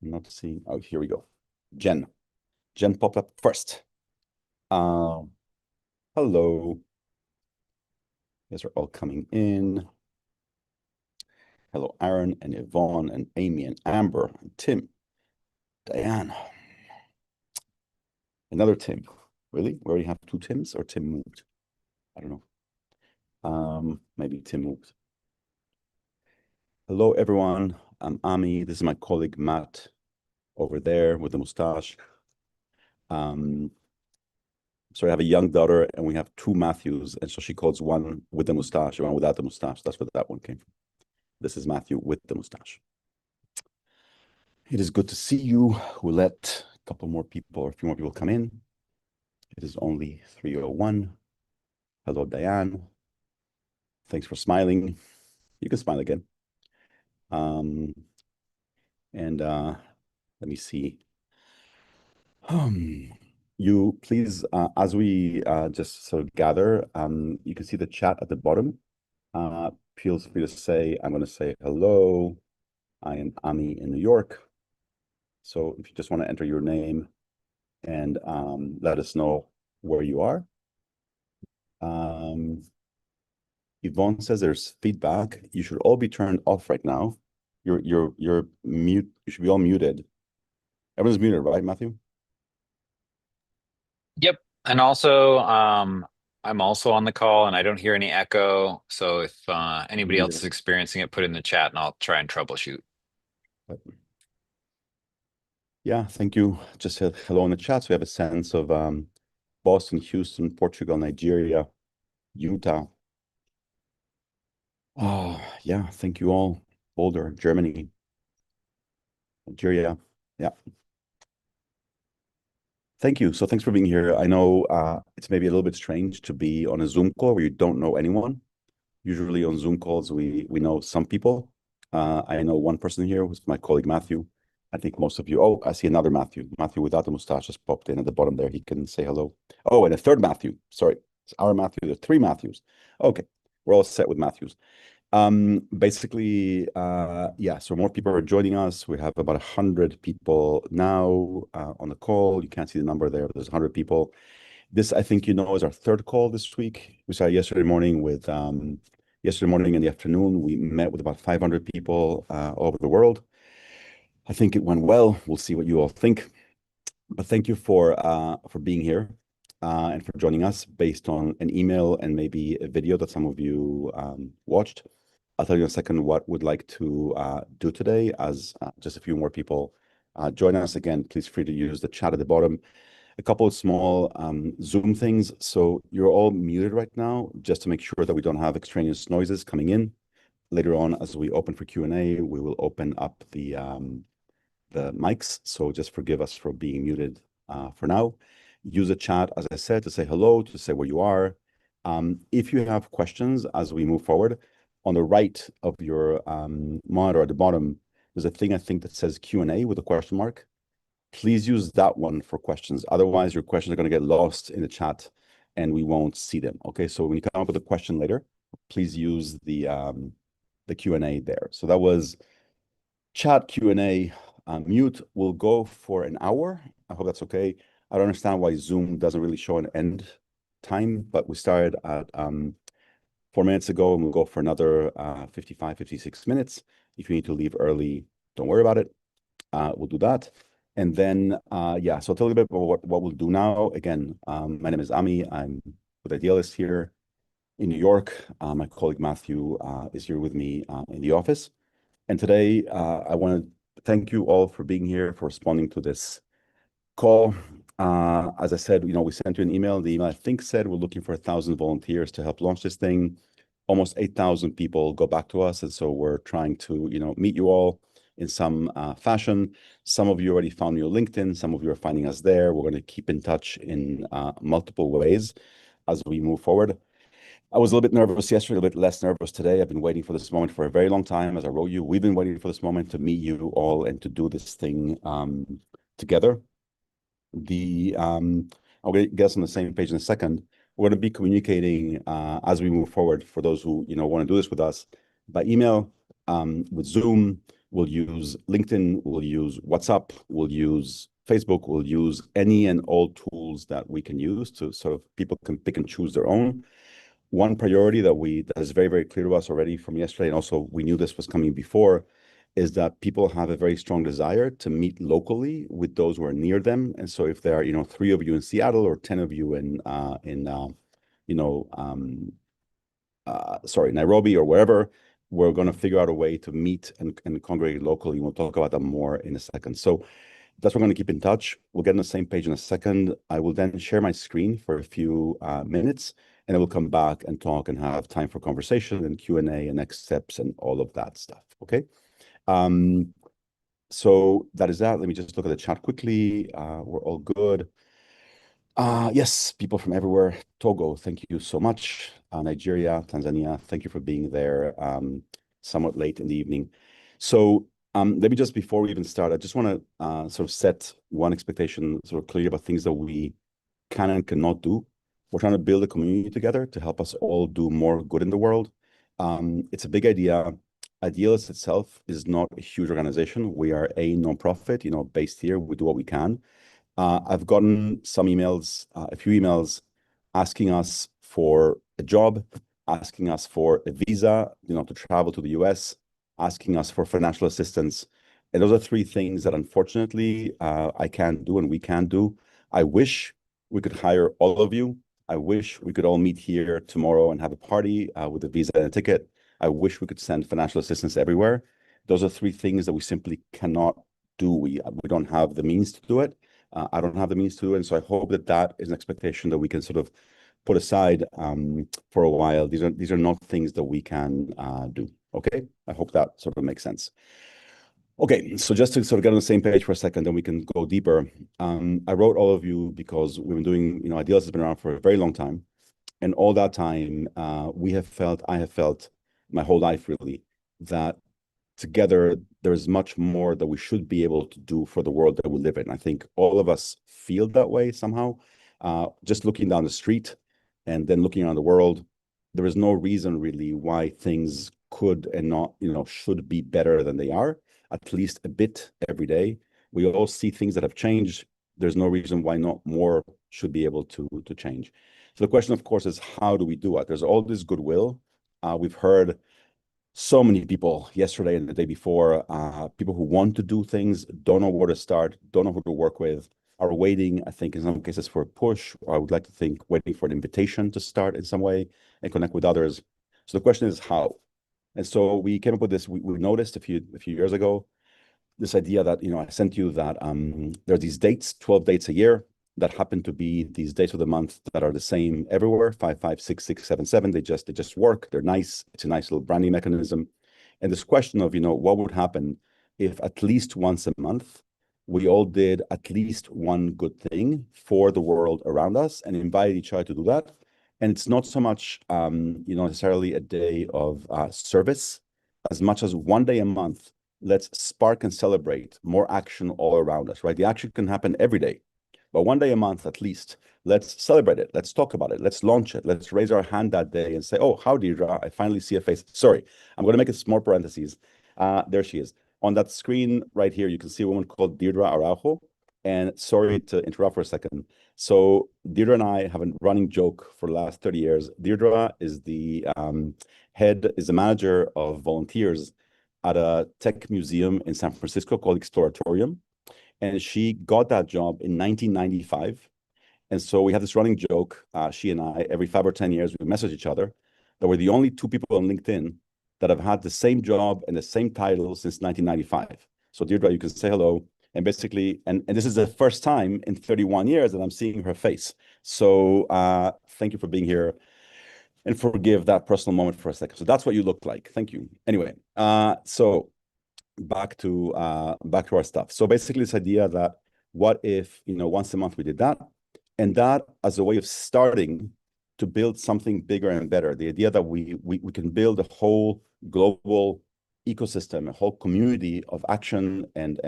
I'm not seeing. Oh, here we go. Jen. Jen popped up first. Um, Hello. You guys are all coming in. Hello, Aaron and Yvonne and Amy and Amber and Tim, Diane. Another Tim. Really? We already have two Tims or Tim moved? I don't know. Maybe Tim moved. Hello, everyone. I'm Ami. This is my colleague Matt over there with the mustache. Sorry, I have a young daughter and we have two Matthews. And so she calls one with the mustache and one without the mustache. That's where that one came from. This is Matthew with the mustache. It is good to see you. We'll let a couple more people or a few more people come in. It is only 3:01. Hello, Diane. Thanks for smiling. You can smile again. And let me see. You please, as we just sort of gather, you can see the chat at the bottom. Feel free to say, I'm going to say hello. I am Ami in New York. So if you just want to enter your name and let us know where you are. Yvonne says there's feedback. You should all be turned off right now. You're mute. You should be all muted. Everyone's muted, right, Matthew? Yep. And also, I'm also on the call and I don't hear any echo. So if anybody else is Muted. experiencing it, put it in the chat and I'll try and troubleshoot. Yeah, thank you. Just said hello in the chat. So we have a sense of Boston, Houston, Portugal, Nigeria, Utah. Oh, yeah, thank you all. Boulder, Germany, Nigeria. Yeah. Thank you. So thanks for being here. I know it's maybe a little bit strange to be on a Zoom call where you don't know anyone. Usually on Zoom calls, we know some people. I know one person here who's my colleague Matthew. I think most of you. Oh, I see another Matthew. Matthew without the mustache just popped in at the bottom there. He can say hello. Oh, and a third Matthew. Sorry, it's our Matthew. There are three Matthews. Okay, we're all set with Matthews. Basically, yeah, so more people are joining us. We have about 100 people now on the call. You can't see the number there, but there's 100 people. This, I think, is our third call this week. We started yesterday morning with, yesterday morning in the afternoon, we met with about 500 people all over the world. I think it went well. We'll see what you all think. But thank you for being here and for joining us based on an email and maybe a video that some of you watched. I'll tell you in a second what we'd like to do today as just a few more people join us. Again, please free to use the chat at the bottom. A couple of small Zoom things. So you're all muted right now, just to make sure that we don't have extraneous noises coming in. Later on, as we open for Q&A, we will open up the mics. So just forgive us for being muted for now. Use the chat, as I said, to say hello, to say where you are. If you have questions as we move forward, on the right of your monitor at the bottom, there's a thing I think that says Q&A with a question mark. Please use that one for questions. Otherwise, your questions are going to get lost in the chat and we won't see them. Okay, so when you come up with a question later, please use the Q&A there. So that was chat Q&A. Mute will go for an hour. I hope that's okay. I don't understand why Zoom doesn't really show an end time, but we started at 4 minutes ago and we'll go for another 55, 56 minutes. If you need to leave early, don't worry about it. We'll do that. And then, yeah, so I'll tell you a bit about what we'll do now. Again, my name is Ami. I'm with Idealist here in New York. My colleague Matthew is here with me in the office. And today, I want to thank you all for being here, for responding to this call. As I said, we sent you an email. The email, I think, said we're looking for 1,000 volunteers to help launch this thing. Almost 8,000 people go back to us. And so we're trying to, meet you all in some fashion. Some of you already found me on LinkedIn. Some of you are finding us there. We're going to keep in touch in multiple ways as we move forward. I was a little bit nervous yesterday, a little bit less nervous today. I've been waiting for this moment for a very long time. As I wrote you, we've been waiting for this moment to meet you all and to do this thing together. I'm going to get us on the same page in a second. We're going to be communicating as we move forward for those who want to do this with us by email, with Zoom, We'll use LinkedIn, we'll use WhatsApp, we'll use Facebook, we'll use any and all tools that we can use to sort of people can pick and choose their own. One priority that is very, very clear to us already from yesterday, and also we knew this was coming before, is that people have a very strong desire to meet locally with those who are near them. And so if there are, 3 of you in Seattle or 10 of you in Nairobi or wherever, we're going to figure out a way to meet and congregate locally. We'll talk about that more in a second. So that's what we're going to keep in touch. We'll get on the same page in a second. I will then share my screen for a few minutes, and then we'll come back and talk and have time for conversation and Q&A and next steps and all of that stuff. Okay. So that is that. Let me just look at the chat quickly. We're all good. Yes, people from everywhere. Togo, thank you so much. Nigeria, Tanzania, thank you for being there somewhat late in the evening. So let me just, before we even start, I just want to sort of set one expectation sort of clear about things that we can and cannot do. We're trying to build a community together to help us all do more good in the world. It's a big idea. Idealist itself is not a huge organization. We are a nonprofit, based here. We do what we can. I've gotten some emails, a few emails asking us for a job, asking us for a visa, to travel to the US, asking us for financial assistance. And those are 3 things that unfortunately I can't do and we can't do. I wish we could hire all of you. I wish we could all meet here tomorrow and have a party with a visa and a ticket. I wish we could send financial assistance everywhere. Those are 3 things that we simply cannot do. We don't have the means to do it. I don't have the means to do it. And so I hope that is an expectation that we can sort of put aside for a while. These are not things that we can do. Okay. I hope that sort of makes sense. Okay, so just to sort of get on the same page for a second, then we can go deeper. I wrote all of you because we've been doing, Idealist has been around for a very long time. And all that time, I have felt my whole life really, that together there's much more that we should be able to do for the world that we live in. I think all of us feel that way somehow. Just looking down the street and then looking around the world, there is no reason really why things could and not, should be better than they are, at least a bit every day. We all see things that have changed. There's no reason why not more should be able to change. So the question, of course, is how do we do it? There's all this goodwill. We've heard so many people yesterday and the day before, people who want to do things, don't know where to start, don't know who to work with, are waiting, I think, in some cases for a push, or I would like to think waiting for an invitation to start in some way and connect with others. So the question is how? And so we came up with this. We noticed a few years ago, this idea that, I sent you that there are these dates, 12 dates a year, that happen to be these days of the month that are the same everywhere, 5, 5, 6, 6, 7, 7. They just work. They're nice. It's a nice little branding mechanism. And this question of, what would happen if at least once a month we all did at least one good thing for the world around us and invited each other to do that. And it's not so much, necessarily a day of service, as much as one day a month. Let's spark and celebrate more action all around us, right? The action can happen every day, but one day a month at least, let's celebrate it. Let's talk about it. Let's launch it. Let's raise our hand that day and say, oh, how Deirdre, I finally see a face. Sorry, I'm going to make a small parentheses. There she is. On that screen right here, you can see a woman called Deirdre Araujo. And sorry to interrupt for a second. So Deirdre and I have a running joke for the last 30 years. Deirdre is the manager of volunteers at a tech museum in San Francisco called Exploratorium. And she got that job in 1995. And so we have this running joke, she and I, every 5 or 10 years, we message each other, that we're the only 2 people on LinkedIn that have had the same job and the same title since 1995. So Deirdre, you can say hello. And basically, and this is the first time in 31 years that I'm seeing her face. So thank you for being here and forgive that personal moment for a second. So that's what you look like. Thank you. Anyway, so back to our stuff. So basically this idea that what if, once a month we did that, and that as a way of starting to build something bigger and better. The idea that we can build a whole global ecosystem, a whole community of action and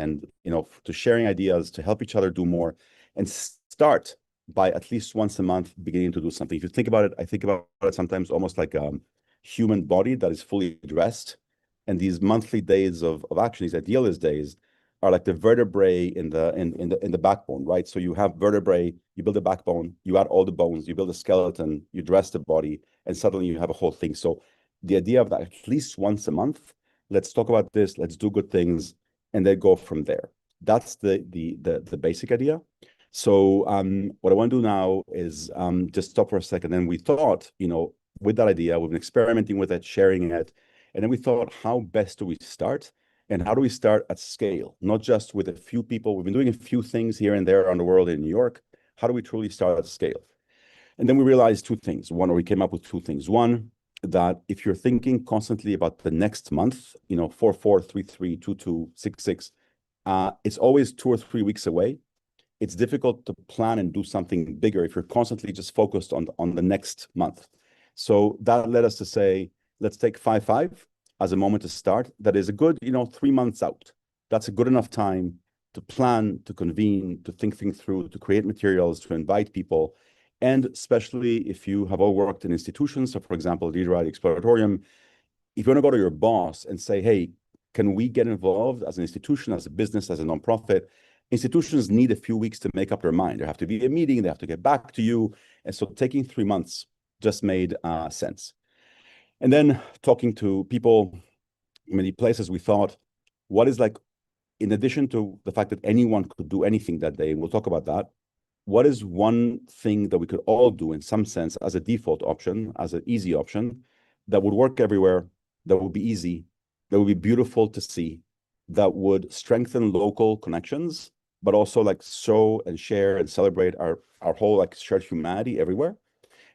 to sharing ideas, to help each other do more, and start by at least once a month beginning to do something. If you think about it, I think about it sometimes almost like a human body that is fully dressed And these monthly days of action, these idealist days, are like the vertebrae in the backbone, right? So you have vertebrae, you build a backbone, you add all the bones, you build a skeleton, you dress the body, and suddenly you have a whole thing. So the idea of that at least once a month, let's talk about this, let's do good things, and then go from there. That's the basic idea. So what I want to do now is just stop for a second. And we thought, with that idea, we've been experimenting with it, sharing it, and then we thought, how best do we start? And how do we start at scale? Not just with a few people. We've been doing a few things here and there around the world in New York. How do we truly start at scale? And then we realized two things. One, or we came up with two things. One, that if you're thinking constantly about the next month, 4/4/3/3/2/2/6/6, it's always 2 or 3 weeks away. It's difficult to plan and do something bigger if you're constantly just focused on the next month. So that led us to say, let's take 5/5 as a moment to start. That is a good, 3 months out. That's a good enough time to plan, to convene, to think things through, to create materials, to invite people. And especially if you have all worked in institutions, so for example, Leaderite Exploratorium, if you want to go to your boss and say, hey, can we get involved as an institution, as a business, as a nonprofit? Institutions need a few weeks to make up their mind. There have to be a meeting, they have to get back to you. And so taking 3 months just made sense. And then talking to people in many places, we thought, what is like, in addition to the fact that anyone could do anything that day, and we'll talk about that, what is one thing that we could all do in some sense as a default option, as an easy option, that would work everywhere, that would be easy, that would be beautiful to see, that would strengthen local connections, but also like show and share and celebrate our whole like shared humanity everywhere.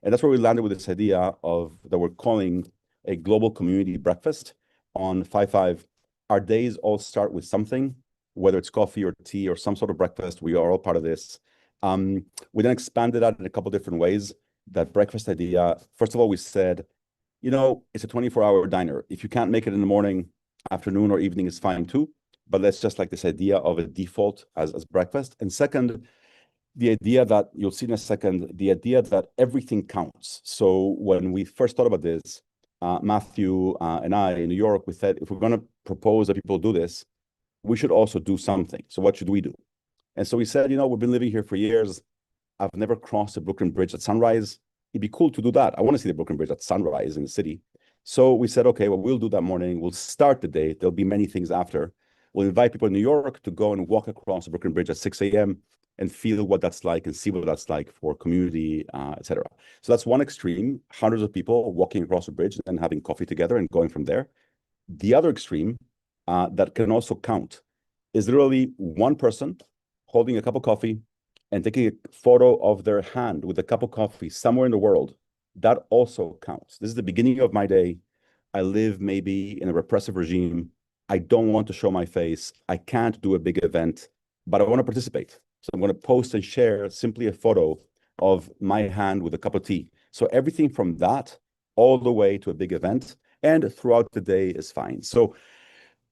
And that's where we landed with this idea of that we're calling a global community breakfast on 5/5. Our days all start with something, whether it's coffee or tea or some sort of breakfast. We are all part of this. We then expanded that in a couple different ways. That breakfast idea, first of all, we said, it's a 24-hour diner. If you can't make it in the morning, afternoon, or evening is fine too. But let's just like this idea of a default as breakfast. And second, the idea that you'll see in a second, the idea that everything counts. So when we first thought about this, Matthew and I in New York, we said, if we're going to propose that people do this, we should also do something. So what should we do? And so we said, we've been living here for years. I've never crossed the Brooklyn Bridge at sunrise. It'd be cool to do that. I want to see the Brooklyn Bridge at sunrise in the city. So we said, okay, well, we'll do that morning. We'll start the day. There'll be many things after. We'll invite people in New York to go and walk across the Brooklyn Bridge at 6 a.m. and feel what that's like and see what that's like for community, etc. So that's one extreme, hundreds of people walking across the bridge and having coffee together and going from there. The other extreme that can also count is literally one person holding a cup of coffee and taking a photo of their hand with a cup of coffee somewhere in the world. That also counts. This is the beginning of my day. I live maybe in a repressive regime. I don't want to show my face. I can't do a big event, but I want to participate. So I'm going to post and share simply a photo of my hand with a cup of tea. So everything from that all the way to a big event and throughout the day is fine. So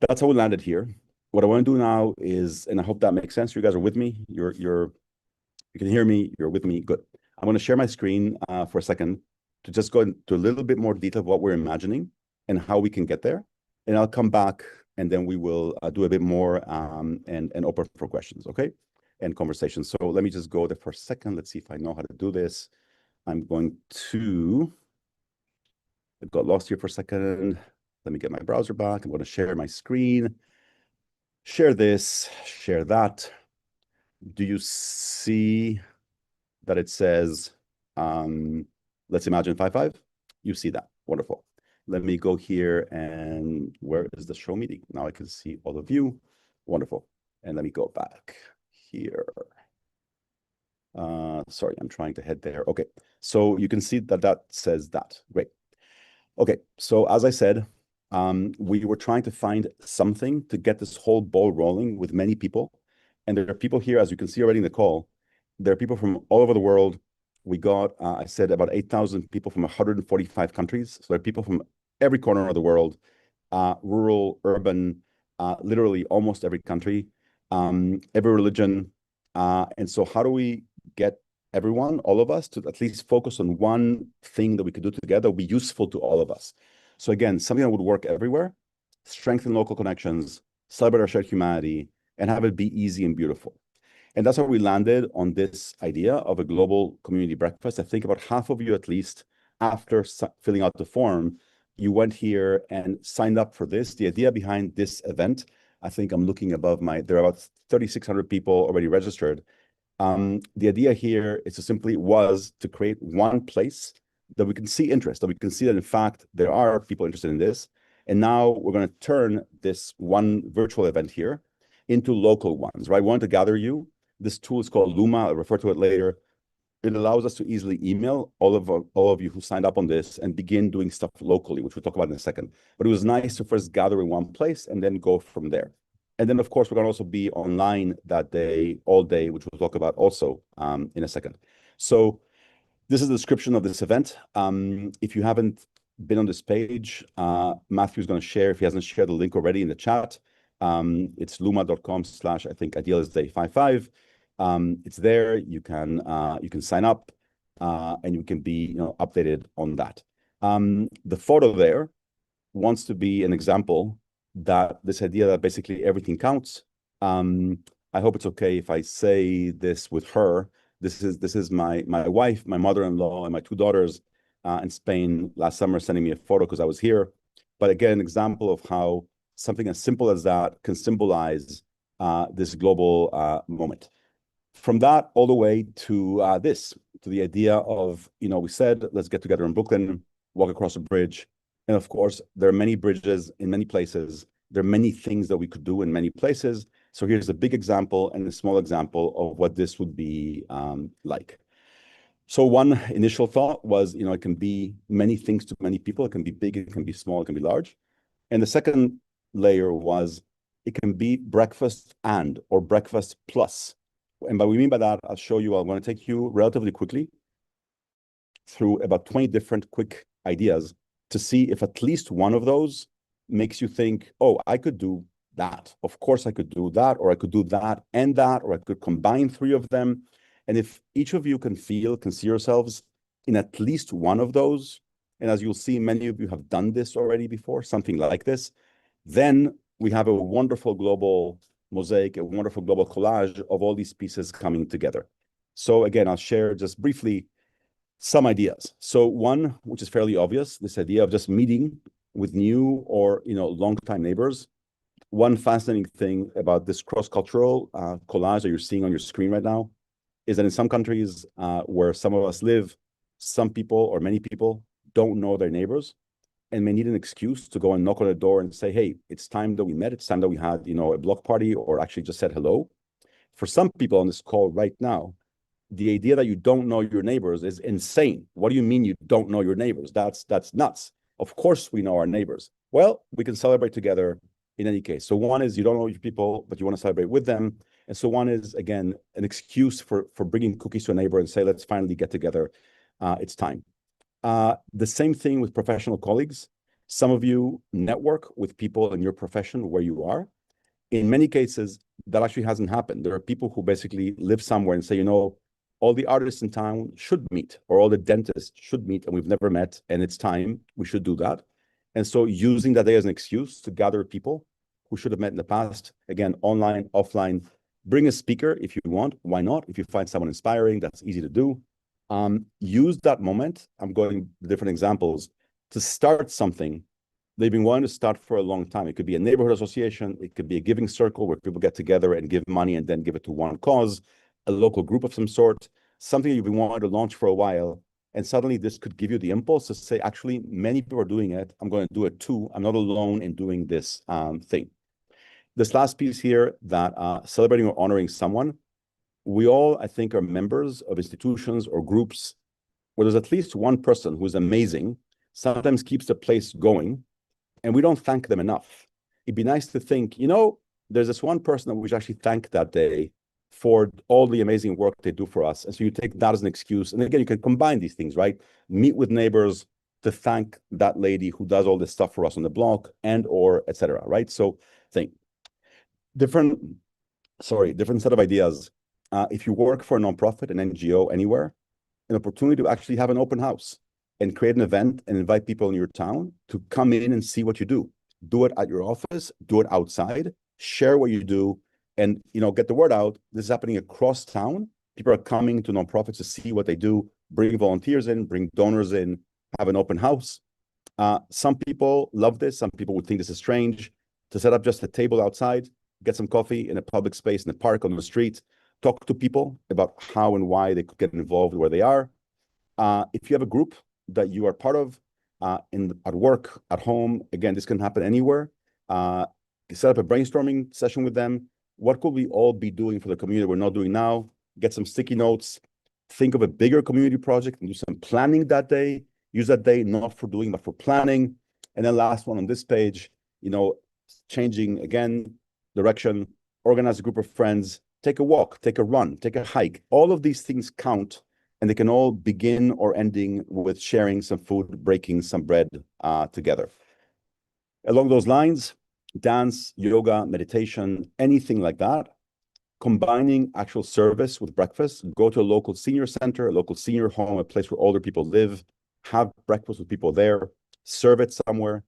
that's how we landed here. What I want to do now is, and I hope that makes sense. You guys are with me. You can hear me. You're with me. Good. I'm going to share my screen for a second to just go into a little bit more detail of what we're imagining and how we can get there. And I'll come back and then we will do a bit more and open for questions, okay? And conversations. So let me just go there for a second. Let's see if I know how to do this. I'm going to, I got lost here for a second. Let me get my browser back. I'm going to share my screen, share this, share that. Do you see that it says, let's imagine 5/5? You see that. Wonderful. Let me go here and where is the show meeting? Now I can see all of you. Wonderful. And let me go back here. Sorry, I'm trying to head there. Okay, so you can see that that says that. Great. Okay, so as I said, we were trying to find something to get this whole ball rolling with many people. And there are people here, as you can see already in the call, there are people from all over the world. We got, I said, about 8,000 people from 145 countries. So there are people from every corner of the world, rural, urban, literally almost every country, every religion. And so how do we get everyone, all of us, to at least focus on one thing that we could do together, be useful to all of us? So again, something that would work everywhere, strengthen local connections, celebrate our shared humanity, and have it be easy and beautiful. And that's how we landed on this idea of a global community breakfast. I think about half of you, at least, after filling out the form, you went here and signed up for this. The idea behind this event, I think I'm looking above there are about 3,600 people already registered. The idea here is to create one place that we can see interest, that we can see that in fact there are people interested in this. And now we're going to turn this one virtual event here into local ones, right? We want to gather you. This tool is called Luma. I'll refer to it later. It allows us to easily email all of you who signed up on this and begin doing stuff locally, which we'll talk about in a second. But it was nice to first gather in one place and then go from there. And then, of course, we're going to also be online that day, all day, which we'll talk about also in a second. So this is the description of this event. If you haven't been on this page, Matthew's going to share, if he hasn't shared the link already in the chat, it's luma.com/, I think, Idealist Day 55. It's there. You can sign up and you can be updated on that. The photo there wants to be an example that this idea that basically everything counts. I hope it's okay if I say this with her. This is my wife, my mother-in-law, and my two daughters in Spain last summer sending me a photo because I was here. But again, an example of how something as simple as that can symbolize this global moment. From that all the way to to the idea of, we said, let's get together in Brooklyn, walk across a bridge. And of course, there are many bridges in many places. There are many things that we could do in many places. So here's a big example and a small example of what this would be like. So one initial thought was, it can be many things to many people. It can be big, it can be small, it can be large. And the second layer was, it can be breakfast or breakfast plus. And what we mean by that, I'll show you. I'm going to take you relatively quickly through about 20 different quick ideas to see if at least one of those makes you think, oh, I could do that. Of course I could do that, or I could do that and that, or I could combine three of them. And if each of you can see yourselves in at least one of those, and as you'll see, many of you have done this already before, something like this, then we have a wonderful global mosaic, a wonderful global collage of all these pieces coming together. So again, I'll share just briefly some ideas. So one, which is fairly obvious, this idea of just meeting with new or long-time neighbors. One fascinating thing about this cross-cultural collage that you're seeing on your screen right now is that in some countries where some of us live, some people or many people don't know their neighbors and may need an excuse to go and knock on the door and say, hey, it's time that we met. It's time that we had, a block party, or actually just said hello. For some people on this call right now, the idea that you don't know your neighbors is insane. What do you mean you don't know your neighbors? That's nuts. Of course we know our neighbors. Well, we can celebrate together in any case. So one is you don't know your people, but you want to celebrate with them. And so one is, again, an excuse for bringing cookies to a neighbor and say, let's finally get together. It's time. The same thing with professional colleagues. Some of you network with people in your profession where you are. In many cases, that actually hasn't happened. There are people who basically live somewhere and say, all the artists in town should meet, or all the dentists should meet, and we've never met, and it's time, we should do that. And so using that day as an excuse to gather people who should have met in the past, again, online, offline, bring a speaker if you want, why not? If you find someone inspiring, that's easy to do. Use that moment, I'm going to different examples, to start something they've been wanting to start for a long time. It could be a neighborhood association, it could be a giving circle where people get together and give money and then give it to one cause, a local group of some sort, something you've been wanting to launch for a while. And suddenly this could give you the impulse to say, actually, many people are doing it. I'm going to do it too. I'm not alone in doing this thing. This last piece here, that celebrating or honoring someone, we all, I think, are members of institutions or groups where there's at least one person who's amazing, sometimes keeps the place going, and we don't thank them enough. It'd be nice to think, there's this one person that we should actually thank that day for all the amazing work they do for us. And so you take that as an excuse. And again, you can combine these things, right? Meet with neighbors to thank that lady who does all this stuff for us on the block, and or et cetera, right? So think different set of ideas. If you work for a nonprofit, an NGO, anywhere, an opportunity to actually have an open house and create an event and invite people in your town to come in and see what you do. Do it at your office, do it outside, share what you do, and get the word out. This is happening across town. People are coming to nonprofits to see what they do, bring volunteers in, bring donors in, have an open house. Some people love this. Some people would think this is strange. To set up just a table outside, get some coffee in a public space, in the park, on the street, talk to people about how and why they could get involved where they are. If you have a group that you are part of, at work, at home, again, this can happen anywhere. Set up a brainstorming session with them. What could we all be doing for the community we're not doing now? Get some sticky notes. Think of a bigger community project and do some planning that day. Use that day not for doing, but for planning. And then last one on this page, changing again direction, organize a group of friends, take a walk, take a run, take a hike. All of these things count, and they can all begin or ending with sharing some food, breaking some bread together. Along those lines, dance, yoga, meditation, anything like that, combining actual service with breakfast. Go to a local senior center, a local senior home, a place where older people live, have breakfast with people there, serve it somewhere.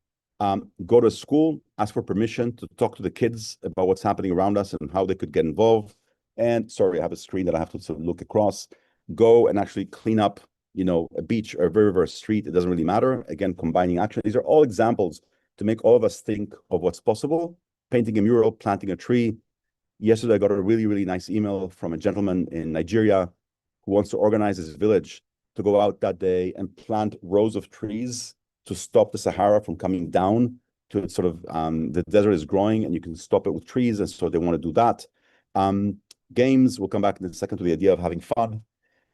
Go to school, ask for permission to talk to the kids about what's happening around us and how they could get involved. And sorry, I have a screen that I have to sort of look across. Go and actually clean up, a beach or a river or a street. It doesn't really matter. Again, combining action. These are all examples to make all of us think of what's possible. Painting a mural, planting a tree. Yesterday, I got a really, really nice email from a gentleman in Nigeria who wants to organize his village to go out that day and plant rows of trees to stop the Sahara from coming down to sort of, the desert is growing and you can stop it with trees. And so they want to do that. Games, we'll come back in a second to the idea of having fun.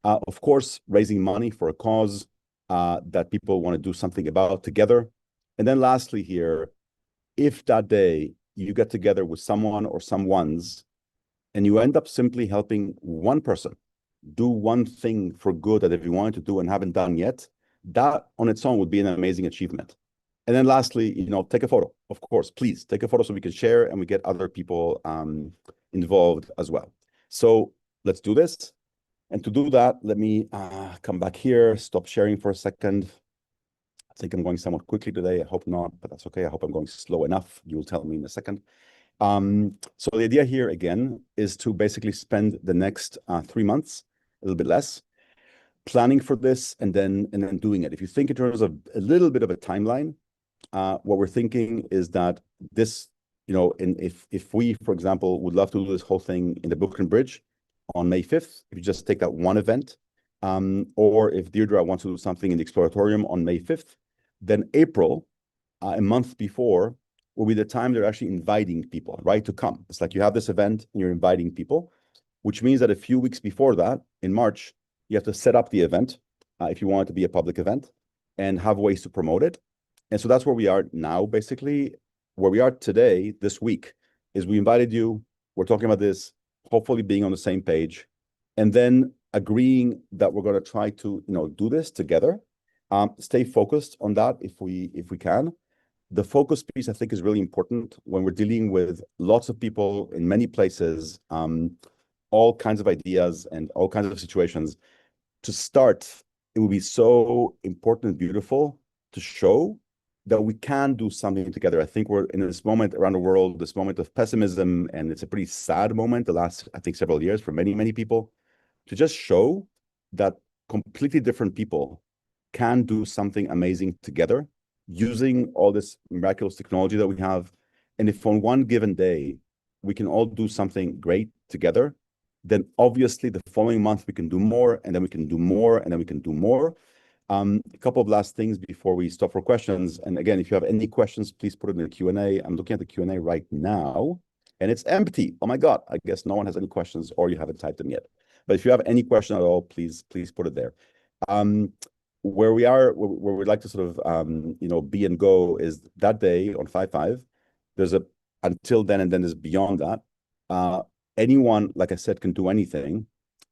Of course, raising money for a cause that people want to do something about together. And then lastly here, if that day you get together with someone or someones and you end up simply helping one person do one thing for good that if you wanted to do and haven't done yet, that on its own would be an amazing achievement. And then lastly, take a photo. Of course, please take a photo so we can share and we get other people involved as well. So let's do this. And to do that, let me come back here, stop sharing for a second. I think I'm going somewhat quickly today. I hope not, but that's okay. I hope I'm going slow enough. You'll tell me in a second. So the idea here, again, is to basically spend the next 3 months, a little bit less, planning for this and then doing it. If you think in terms of a little bit of a timeline, what we're thinking is that this, if we, for example, would love to do this whole thing in the Brooklyn Bridge on May 5th, if you just take that one event, or if Deirdre wants to do something in the Exploratorium on May 5th, then April, a month before, will be the time they're actually inviting people, right, to come. It's like you have this event and you're inviting people, which means that a few weeks before that, in March, you have to set up the event if you want it to be a public event and have ways to promote it. And so that's where we are now, basically. Where we are today, this week, is we invited you, we're talking about this, hopefully being on the same page, and then agreeing that we're going to try to, do this together. Stay focused on that if we can. The focus piece, I think, is really important when we're dealing with lots of people in many places, all kinds of ideas and all kinds of situations. To start, it would be so important and beautiful to show that we can do something together. I think we're in this moment around the world, this moment of pessimism, and it's a pretty sad moment the last, I think, several years for many, many people, to just show that completely different people can do something amazing together using all this miraculous technology that we have. And if on one given day, we can all do something great together, then obviously the following month we can do more, and then we can do more, and then we can do more. A couple of last things before we stop for questions. And again, if you have any questions, please put it in the Q&A. I'm looking at the Q&A right now, and it's empty. Oh my God, I guess no one has any questions or you haven't typed them yet. But if you have any question at all, please put it there. Where we are, where we'd like to sort of, be and go is that day on 5/5. There's until then, and then there's beyond that. Anyone, like I said, can do anything.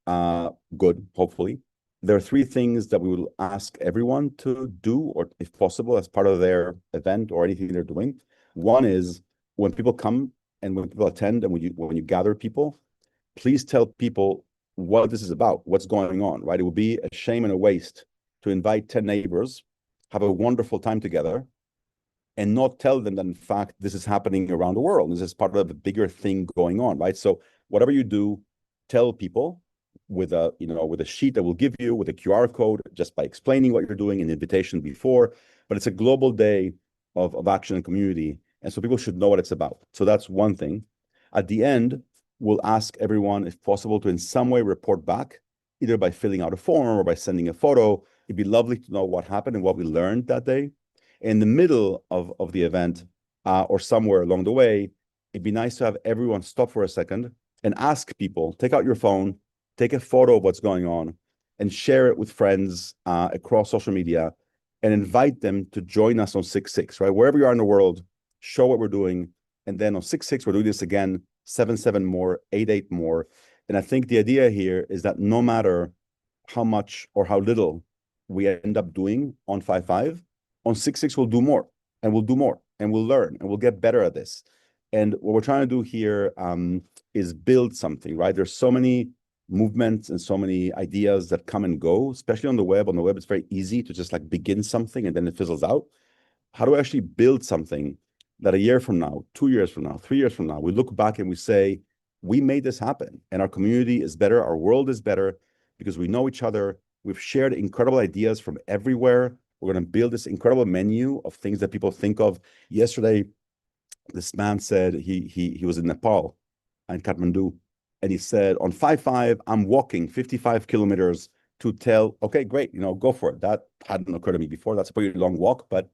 Good, hopefully. There are 3 things that we will ask everyone to do, or if possible, as part of their event or anything they're doing. One is when people come and when people attend and when you gather people, please tell people what this is about, what's going on, right? It would be a shame and a waste to invite 10 neighbors, have a wonderful time together, and not tell them that, in fact, this is happening around the world. This is part of a bigger thing going on, right? So whatever you do, tell people with a sheet that we'll give you with a QR code just by explaining what you're doing, an invitation before. But it's a global day of action and community. And so people should know what it's about. So that's one thing. At the end, we'll ask everyone, if possible, to in some way report back, either by filling out a form or by sending a photo. It'd be lovely to know what happened and what we learned that day. In the middle of the event, or somewhere along the way, it'd be nice to have everyone stop for a second and ask people, take out your phone, take a photo of what's going on, and share it with friends across social media, and invite them to join us on 6/6, right? Wherever you are in the world, show what we're doing. And then on 6/6, we're doing this again, 7/7 more, 8/8 more. And I think the idea here is that no matter how much or how little we end up doing on 5/5, on 6/6, we'll do more, and we'll do more, and we'll learn, and we'll get better at this. And what we're trying to do here is build something, right? There's so many movements and so many ideas that come and go, especially on the web. On the web, it's very easy to just like begin something and then it fizzles out. How do I actually build something that a year from now, 2 years from now, 3 years from now, we look back and we say, we made this happen, and our community is better, our world is better, because we know each other. We've shared incredible ideas from everywhere. We're going to build this incredible menu of things that people think of. Yesterday, this man said he was in Nepal and Kathmandu, and he said, on 5/5, I'm walking 55 kilometers to tell, okay, great, go for it. That hadn't occurred to me before. That's a pretty long walk, but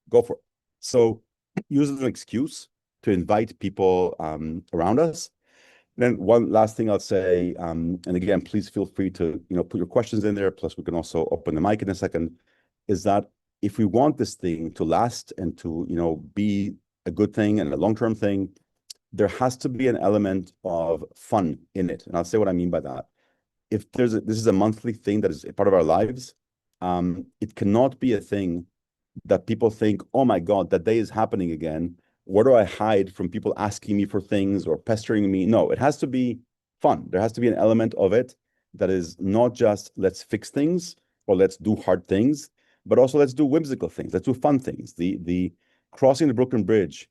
go for it. So use it as an excuse to invite people around us. Then one last thing I'll say, and again, please feel free to put your questions in there. Plus, we can also open the mic in a second. Is that if we want this thing to last and to be a good thing and a long-term thing, there has to be an element of fun in it. And I'll say what I mean by that. If this is a monthly thing that is a part of our lives, it cannot be a thing that people think, oh my God, that day is happening again. Where do I hide from people asking me for things or pestering me? No, it has to be fun. There has to be an element of it that is not just let's fix things or let's do hard things, but also let's do whimsical things. Let's do fun things. The crossing the Brooklyn Bridge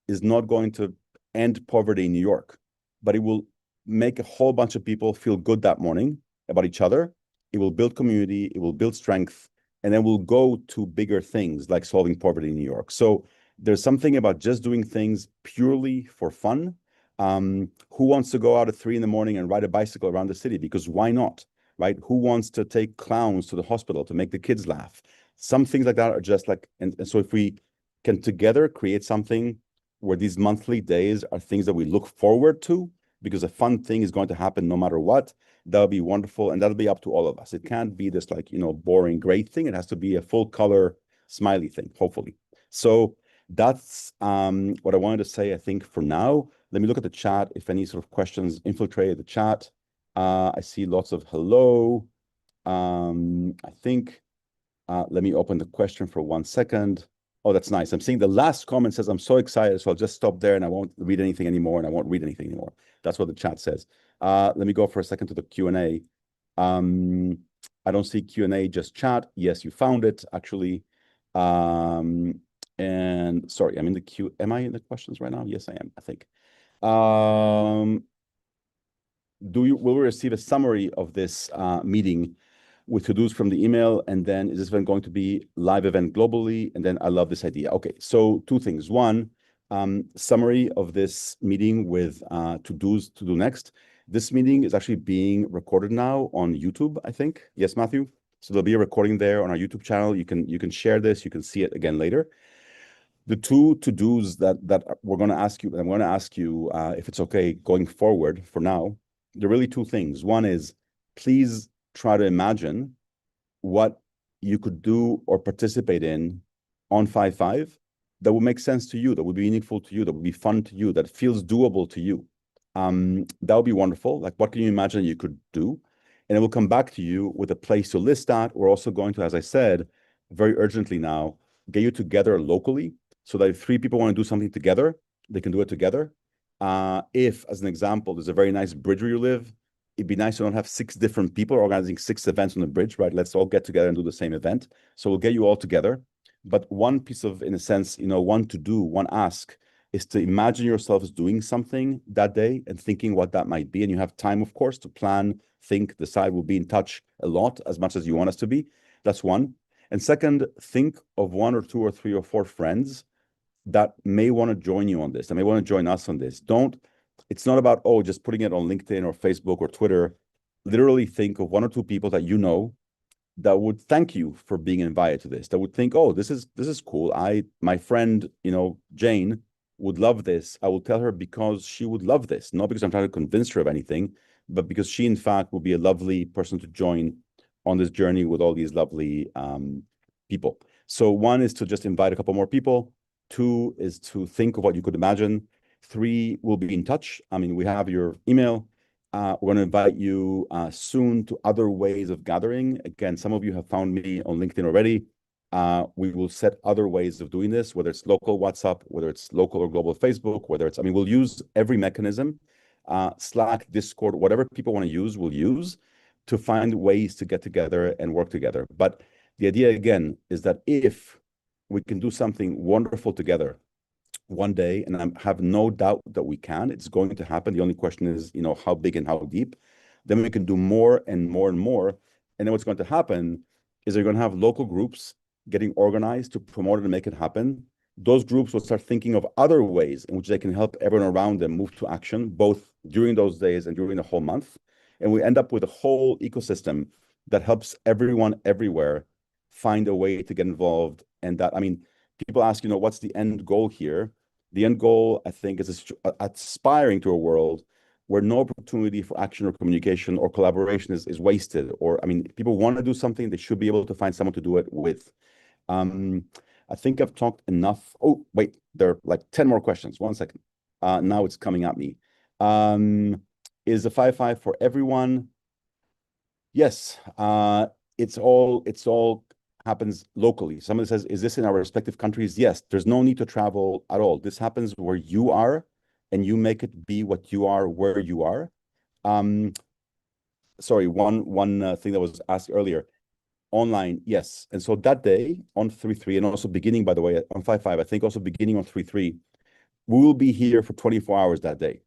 is not going to end poverty in New York, but it will make a whole bunch of people feel good that morning about each other. It will build community. It will build strength. And then we'll go to bigger things like solving poverty in New York. So there's something about just doing things purely for fun. Who wants to go out at 3 a.m. and ride a bicycle around the city? Because why not, right? Who wants to take clowns to the hospital to make the kids laugh? Some things like that are just like, and so if we can together create something where these monthly days are things that we look forward to, because a fun thing is going to happen no matter what, that'll be wonderful. And that'll be up to all of us. It can't be this like, boring, great thing. It has to be a full color, smiley thing, hopefully. So that's what I wanted to say, I think, for now. Let me look at the chat. If any sort of questions infiltrate the chat. I see lots of hello. I think, let me open the question for 1 second. Oh, that's nice. I'm seeing the last comment says, I'm so excited, so I'll just stop there and I won't read anything anymore, and I won't read anything anymore. That's what the chat says. Let me go for a second to the Q&A. I don't see Q&A, just chat. Yes, you found it, actually. And sorry, I'm in the queue. Am I in the questions right now? Yes, I am, I think. Will we receive a summary of this meeting with to-dos from the email? And then is this event going to be live event globally? And then I love this idea. Okay, so 2 things. One, summary of this meeting with to-dos to do next. This meeting is actually being recorded now on YouTube, I think. Yes, Matthew? So there'll be a recording there on our YouTube channel. You can share this. You can see it again later. The 2 to-dos that we're going to ask you, and I'm going to ask you if it's okay going forward for now, there are really 2 things. One is, please try to imagine what you could do or participate in on 5/5 that would make sense to you, that would be meaningful to you, that would be fun to you, that feels doable to you. That would be wonderful. Like, what can you imagine you could do? And it will come back to you with a place to list that. We're also going to, as I said, very urgently now, get you together locally so that if 3 people want to do something together, they can do it together. If, as an example, there's a very nice bridge where you live, it'd be nice to not have 6 different people organizing 6 events on the bridge, right? Let's all get together and do the same event. So we'll get you all together. But one piece of, in a sense, one to do, one ask is to imagine yourselves doing something that day and thinking what that might be. And you have time, of course, to plan, think, decide. We'll be in touch a lot, as much as you want us to be. That's one. And second, think of one or two or three or four friends that may want to join you on this, that may want to join us on this. It's not about, oh, just putting it on LinkedIn or Facebook or Twitter. Literally think of one or two people that you know that would thank you for being invited to this, that would think, oh, this is cool. My friend, Jane would love this. I will tell her because she would love this, not because I'm trying to convince her of anything, but because she, in fact, will be a lovely person to join on this journey with all these lovely people. So one is to just invite a couple more people. Two is to think of what you could imagine. Three, we'll be in touch. I mean, we have your email. We're going to invite you soon to other ways of gathering. Again, some of you have found me on LinkedIn already. We will set other ways of doing this, whether it's local WhatsApp, whether it's local or global Facebook, we'll use every mechanism, Slack, Discord, whatever people want to use, we'll use to find ways to get together and work together. But the idea, again, is that if we can do something wonderful together one day, and I have no doubt that we can, it's going to happen. The only question is, how big and how deep. Then we can do more and more and more. And then what's going to happen is you're going to have local groups getting organized to promote it and make it happen. Those groups will start thinking of other ways in which they can help everyone around them move to action, both during those days and during the whole month. And we end up with a whole ecosystem that helps everyone everywhere find a way to get involved. And that, people ask, what's the end goal here? The end goal, I think, is aspiring to a world where no opportunity for action or communication or collaboration is wasted. Or, people want to do something, they should be able to find someone to do it with. I think I've talked enough. Oh, wait, there are like 10 more questions. One second. Now it's coming at me. Is the 5-5 for everyone? Yes. It's all happens locally. Someone says, is this in our respective countries? Yes, there's no need to travel at all. This happens where you are, and you make it be what you are where you are. Sorry, one thing that was asked earlier, online, yes. And so that day on 3/3, and also beginning, by the way, on 5/5, I think also beginning on 3/3, we will be here for 24 hours that day.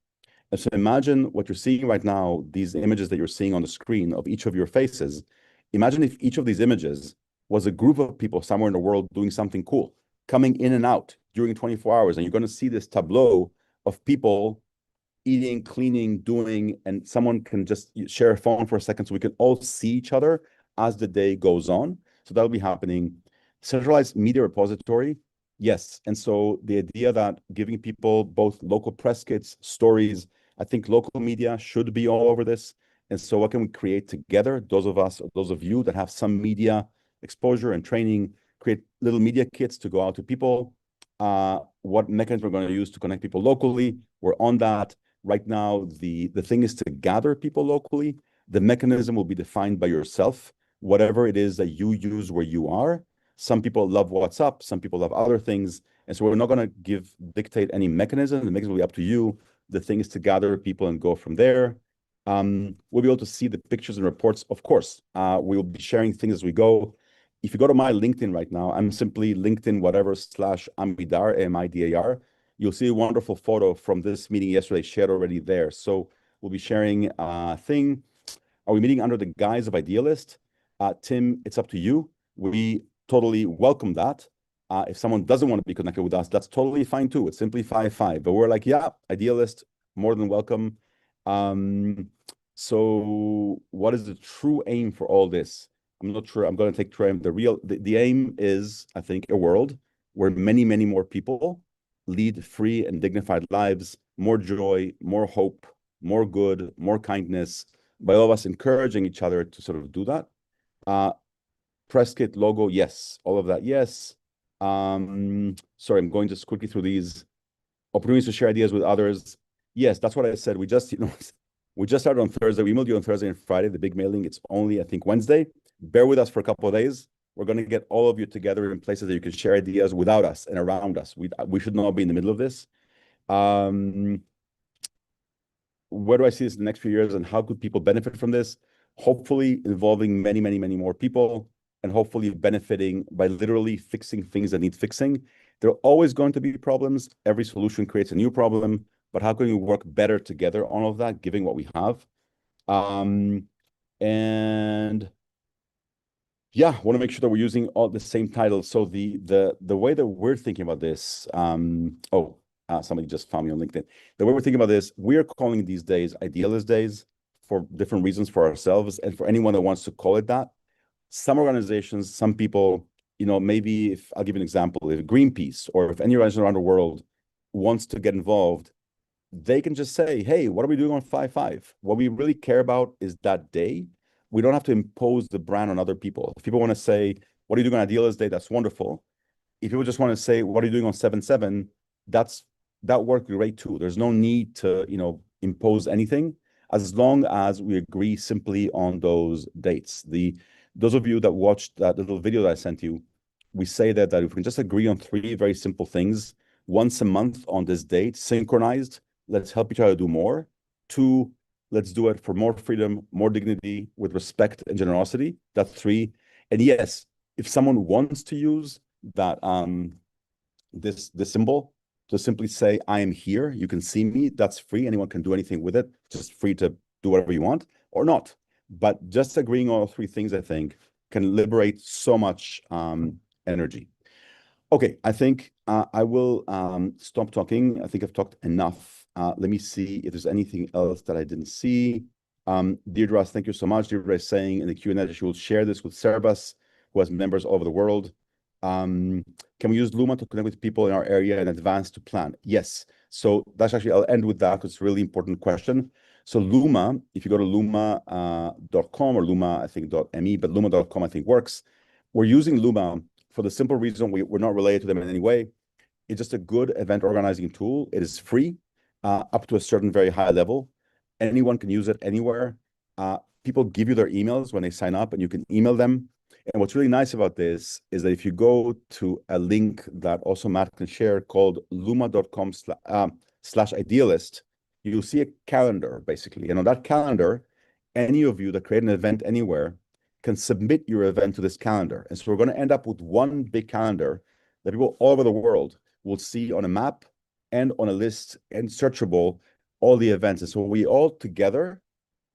And so imagine what you're seeing right now, these images that you're seeing on the screen of each of your faces. Imagine if each of these images was a group of people somewhere in the world doing something cool, coming in and out during 24 hours. And you're going to see this tableau of people eating, cleaning, doing, and someone can just share a phone for a second so we can all see each other as the day goes on. So that'll be happening. Centralized media repository, yes. And so the idea that giving people both local press kits, stories, I think local media should be all over this. And so what can we create together? Those of us, those of you that have some media exposure and training, create little media kits to go out to people. What mechanism we're going to use to connect people locally. We're on that. Right now, the thing is to gather people locally. The mechanism will be defined by yourself, whatever it is that you use where you are. Some people love WhatsApp, some people love other things. And so we're not going to dictate any mechanism. The mechanism will be up to you. The thing is to gather people and go from there. We'll be able to see the pictures and reports, of course. We'll be sharing things as we go. If you go to my LinkedIn right now, I'm simply LinkedIn whatever /Amidar, AMIDAR. You'll see a wonderful photo from this meeting yesterday shared already there. So we'll be sharing a thing. Are we meeting under the guise of Idealist? Tim, it's up to you. We totally welcome that. If someone doesn't want to be connected with us, that's totally fine too. It's simply 5-5. But we're like, yeah, Idealist, more than welcome. So what is the true aim for all this? I'm not sure. I'm going to take try the aim is, I think, a world where many, many more people lead free and dignified lives, more joy, more hope, more good, more kindness, by all of us encouraging each other to sort of do that. Press kit logo, yes. All of that, yes. Sorry, I'm going just quickly through these. Opportunities to share ideas with others. Yes, that's what I said. We just started on Thursday. We emailed you on Thursday and Friday, the big mailing. It's only, I think, Wednesday. Bear with us for a couple of days. We're going to get all of you together in places that you can share ideas without us and around us. We should not be in the middle of this. Where do I see this in the next few years, and how could people benefit from this? Hopefully involving many, many, many more people. and hopefully benefiting by literally fixing things that need fixing. There are always going to be problems. Every solution creates a new problem, but how can we work better together on all of that, given what we have? And yeah, want to make sure that we're using all the same titles. So the way that we're thinking about this, somebody just found me on LinkedIn. The way we're thinking about this, we're calling these days Idealist Days for different reasons for ourselves and for anyone that wants to call it that. Some organizations, some people, maybe if I'll give you an example, if Greenpeace or if any organization around the world wants to get involved, they can just say, hey, what are we doing on 5/5? What we really care about is that day. We don't have to impose the brand on other people. If people want to say, what are you doing on Idealist Day? That's wonderful. If people just want to say, what are you doing on 7/7? That worked great too. There's no need to, impose anything as long as we agree simply on those dates. Those of you that watched that little video that I sent you, we say that if we can just agree on 3 very simple things once a month on this date, synchronized, let's help each other do more. 2, let's do it for more freedom, more dignity, with respect and generosity. That's 3. And yes, if someone wants to use that this symbol to simply say, I am here, you can see me, that's free. Anyone can do anything with it. Just free to do whatever you want or not. But just agreeing on all 3 things, I think, can liberate so much energy. Okay, I think I will stop talking. I think I've talked enough. Let me see if there's anything else that I didn't see. Deirdre, thank you so much. Deirdre is saying in the Q&A that she will share this with Cerebus, who has members all over the world. Can we use Luma to connect with people in our area in advance to plan? Yes. So that's actually, I'll end with that because it's a really important question. So Luma, if you go to luma.com or Luma, I think .me, but luma.com I think works. We're using Luma for the simple reason we're not related to them in any way. It's just a good event organizing tool. It is free up to a certain very high level. Anyone can use it anywhere. People give you their emails when they sign up and you can email them. And what's really nice about this is that if you go to a link that also Matt can share called luma.com/idealist, you'll see a calendar basically. And on that calendar, any of you that create an event anywhere can submit your event to this calendar. And so we're going to end up with one big calendar that people all over the world will see on a map and on a list and searchable all the events. And so we all together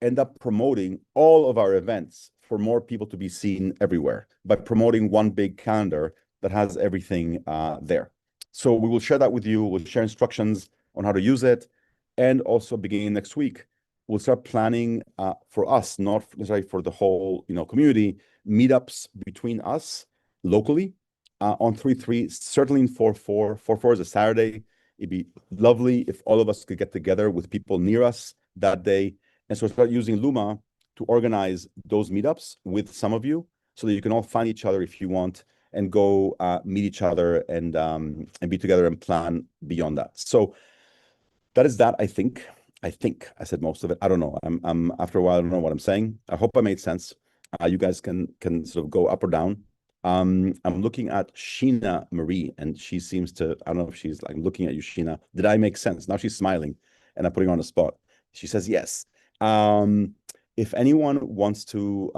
end up promoting all of our events for more people to be seen everywhere by promoting one big calendar that has everything there. So we will share that with you. We'll share instructions on how to use it. And also beginning next week, we'll start planning for us, not necessarily for the whole community, meetups between us locally on 3/3, certainly in 4/4. 4/4 is a Saturday. It'd be lovely if all of us could get together with people near us that day. And so start using Luma to organize those meetups with some of you so that you can all find each other if you want and go meet each other and be together and plan beyond that. So that is that, I think. I said most of it. I don't know. I'm after a while, I don't know what I'm saying. I hope I made sense. You guys can sort of go up or down. I'm looking at Sheena Marie, and she seems to, I don't know if she's like looking at you, Sheena. Did I make sense? Now she's smiling, and I'm putting her on the spot. She says yes. If anyone wants to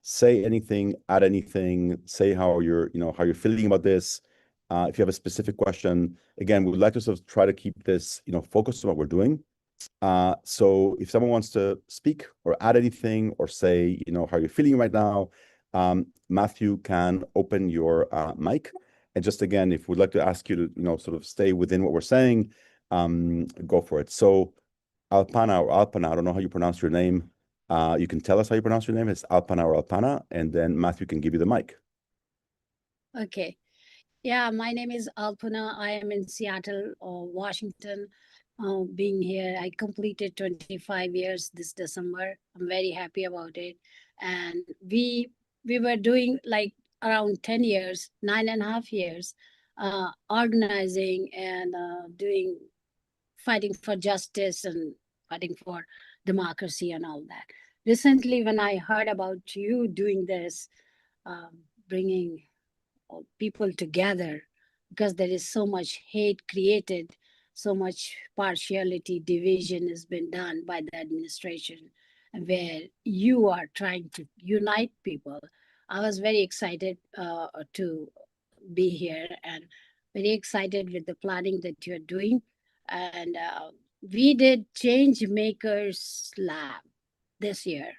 say anything, add anything, say how you're feeling about this. If you have a specific question, again, we would like to sort of try to keep this, focused on what we're doing. So if someone wants to speak or add anything or say, how you're feeling right now, Matthew can open your mic. And just again, if we'd like to ask you to, sort of stay within what we're saying, go for it. So Alpana or Alpana, I don't know how you pronounce your name. You can tell us how you pronounce your name. It's Alpana or Alpana, and then Matthew can give you the mic. Okay. Yeah, my name is Alpana. I am in Seattle, Washington. Being here, I completed 25 years this December. I'm very happy about it. And we were doing like around 10 years, 9.5 years, organizing and fighting for justice and fighting for democracy and all that. Recently, when I heard about you doing this, bringing people together, because there is so much hate created, so much partiality, division has been done by the administration, where you are trying to unite people. I was very excited to be here and very excited with the planning that you're doing. And we did Change Makers Lab this year.